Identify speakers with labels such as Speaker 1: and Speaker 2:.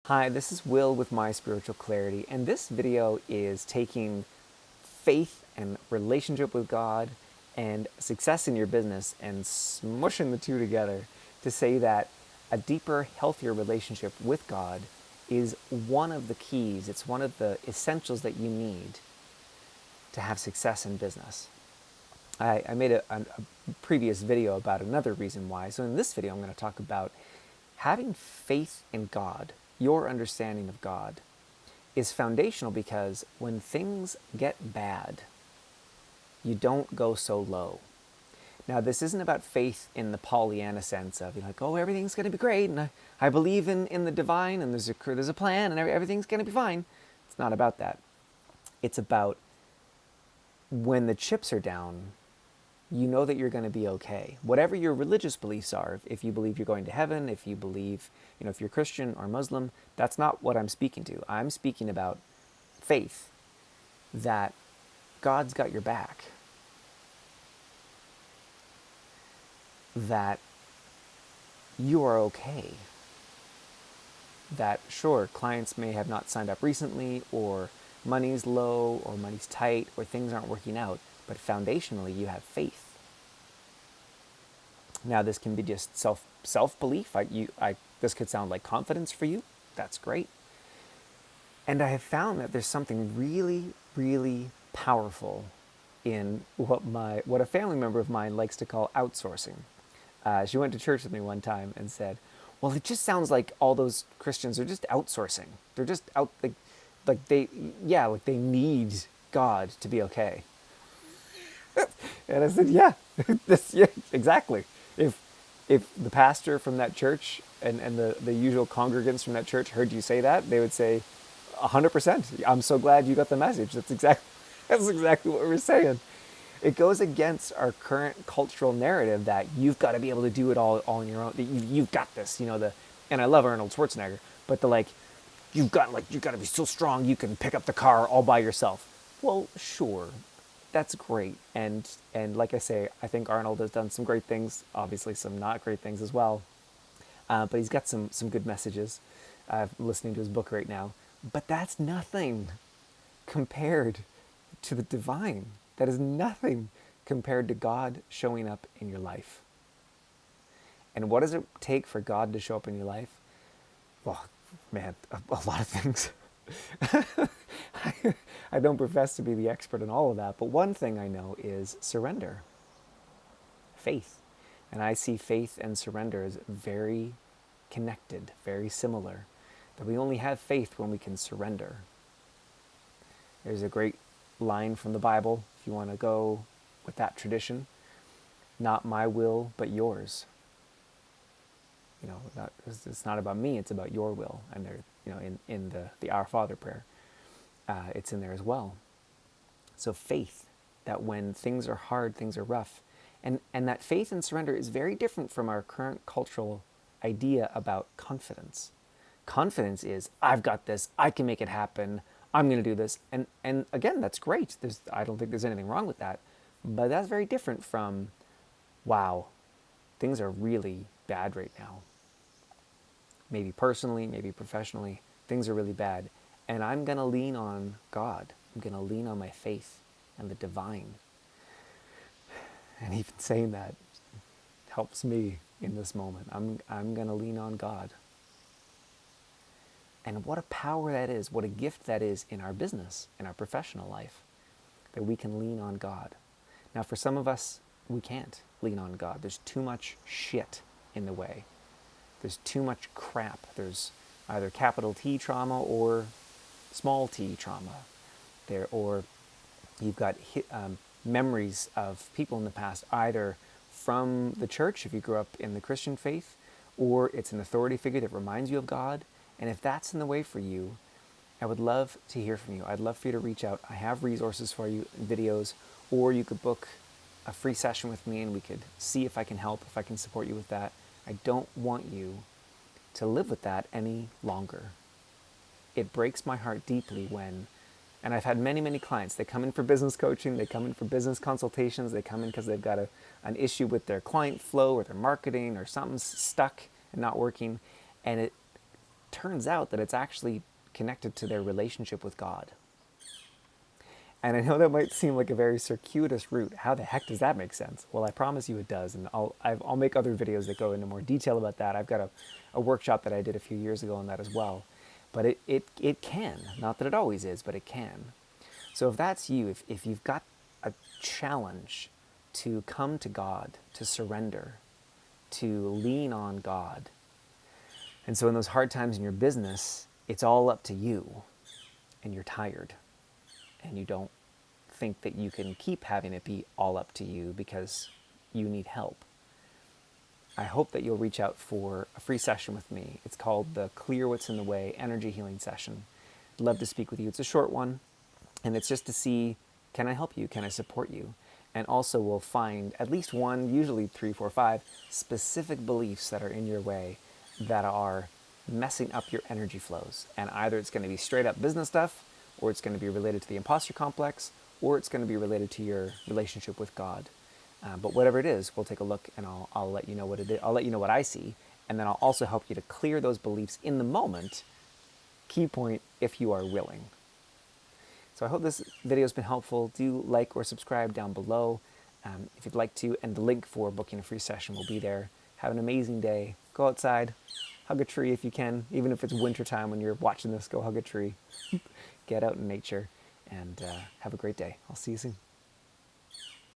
Speaker 1: Hi, this is Will with My Spiritual Clarity, and this video is taking faith and relationship with God and success in your business and smushing the two together to say that a deeper, healthier relationship with God is one of the keys, it's one of the essentials that you need to have success in business. I made a previous video about another reason why. So in this video, I'm going to talk about having faith in God, your understanding of God, is foundational because when things get bad, you don't go so low. Now, this isn't about faith in the Pollyanna sense of, like, oh, everything's going to be great, and I believe in the divine, and there's a plan, and everything's going to be fine. It's not about that. It's about when the chips are down, you know that you're going to be okay. Whatever your religious beliefs are, if you believe you're going to heaven, if you believe, if you're Christian or Muslim, that's not what I'm speaking to. I'm speaking about faith, that God's got your back, that you are okay, that sure, clients may have not signed up recently, or money's low, or money's tight, or things aren't working out, but foundationally you have faith. Now, this can be just self belief. This could sound like confidence for you. That's great. And I have found that there's something really, really powerful in what a family member of mine likes to call outsourcing. She went to church with me one time and said, "Well, it just sounds like all those Christians are just outsourcing. They're just out like they need God to be okay." And I said, "Yeah, yeah, exactly. If the pastor from that church and the usual congregants from that church heard you say that, they would say, 100%. I'm so glad you got the message. That's exactly what we're saying." It goes against our current cultural narrative that you've got to be able to do it all on your own. That you've got this, and I love Arnold Schwarzenegger, but you've got to be so strong you can pick up the car all by yourself. Well, sure, that's great, and like I say, I think Arnold has done some great things. Obviously, some not great things as well, but he's got some good messages. I'm listening to his book right now, but that's nothing compared to the divine. That is nothing compared to God showing up in your life. And what does it take for God to show up in your life? Well, man, a lot of things. I don't profess to be the expert in all of that, but one thing I know is surrender, faith. And I see faith and surrender as very connected, very similar. That we only have faith when we can surrender. There's a great line from the Bible, if you want to go with that tradition: "Not my will, but yours." It's not about me; it's about your will. And there, in the Our Father prayer, it's in there as well. So faith, that when things are hard, things are rough, and that faith and surrender is very different from our current cultural idea about confidence. Confidence is, I've got this, I can make it happen, I'm going to do this. And again, that's great. I don't think there's anything wrong with that. But that's very different from, wow, things are really bad right now. Maybe personally, maybe professionally, things are really bad. And I'm going to lean on God. I'm going to lean on my faith and the divine. And even saying that helps me in this moment. I'm going to lean on God. And what a power that is, what a gift that is in our business, in our professional life, that we can lean on God. Now, for some of us, we can't lean on God. There's too much shit in the way. There's too much crap. There's either capital T trauma or small t trauma there, or you've got memories of people in the past, either from the church, if you grew up in the Christian faith, or it's an authority figure that reminds you of God. And if that's in the way for you, I would love to hear from you. I'd love for you to reach out. I have resources for you, videos, or you could book a free session with me and we could see if I can help, if I can support you with that. I don't want you to live with that any longer. It breaks my heart deeply when, and I've had many, many clients, they come in for business coaching, they come in for business consultations, they come in because they've got an issue with their client flow or their marketing or something's stuck and not working, and it turns out that it's actually connected to their relationship with God. And I know that might seem like a very circuitous route. How the heck does that make sense? Well, I promise you it does, and I'll make other videos that go into more detail about that. I've got a workshop that I did a few years ago on that as well. But it can, not that it always is, but it can. So if that's you, if you've got a challenge to come to God, to surrender, to lean on God, and so in those hard times in your business, it's all up to you, and you're tired, and you don't think that you can keep having it be all up to you because you need help, I hope that you'll reach out for a free session with me. It's called the Clear What's in the Way Energy Healing Session. I'd love to speak with you. It's a short one, and it's just to see, can I help you? Can I support you? And also we'll find at least one, usually 3, 4, 5, specific beliefs that are in your way that are messing up your energy flows. And either it's going to be straight up business stuff, or it's going to be related to the imposter complex, or it's going to be related to your relationship with God. But whatever it is, we'll take a look, and I'll let you know what it is. I'll let you know what I see, and then I'll also help you to clear those beliefs in the moment. Key point, if you are willing. So I hope this video has been helpful. Do like or subscribe down below if you'd like to, and the link for booking a free session will be there. Have an amazing day. Go outside, hug a tree if you can, even if it's wintertime when you're watching this, go hug a tree. Get out in nature, and have a great day. I'll see you soon.